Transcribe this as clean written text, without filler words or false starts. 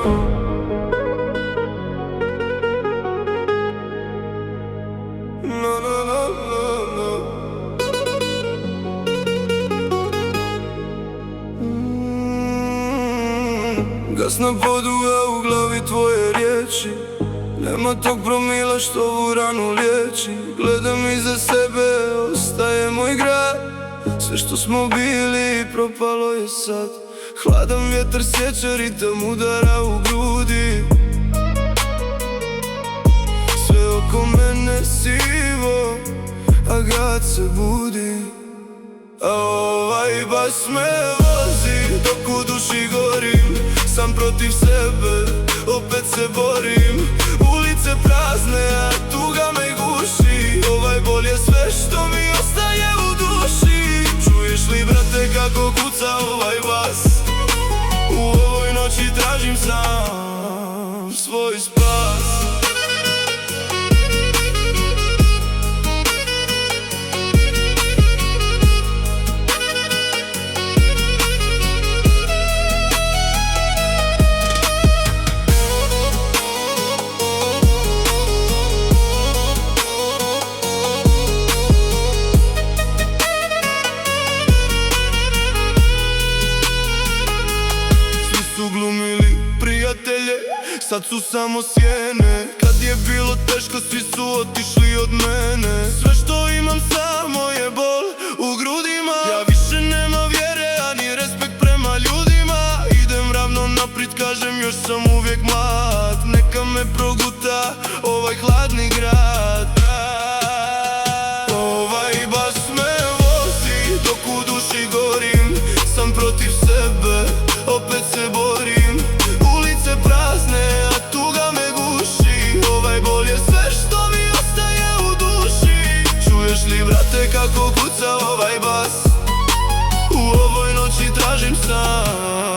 No, no, no, no, no. Gasna poduga u glavi tvoje riječi, nema tog promila što ovu ranu liječi. Gledam iza sebe, ostaje moj grad. Sve što smo bili propalo je sad. Hladan vjetar sjeća ritam udara u grudi. Sve oko mene sivo, a grad se budi. A ovaj bas me vozi dok u duši gorim. Sam protiv sebe, opet se borim. Ulice prazne, a tuga me guši. Ovaj bol je sve što mi ostaje u duši. Čuješ li brate kako kuca ovaj bas? U ovoj noći tražim sam svoj spas. Glumili prijatelje, sad su samo sjene. Kad je bilo teško, svi su otišli od mene. Sve što imam samo je bol u grudima. Ja više nema vjere, ani respekt prema ljudima. Idem ravno naprijed, kažem još sam uvijek mlad. Neka me proguta ovaj hladni grad. Ovaj bas me vozi dok u duši gorim. Sam protiv sebe, opet se borim. Ulice prazne, a tuga me guši. Ovaj bol je sve što mi ostaje u duši. Čuješ li brate kako kuca ovaj bas? U ovoj noći tražim sam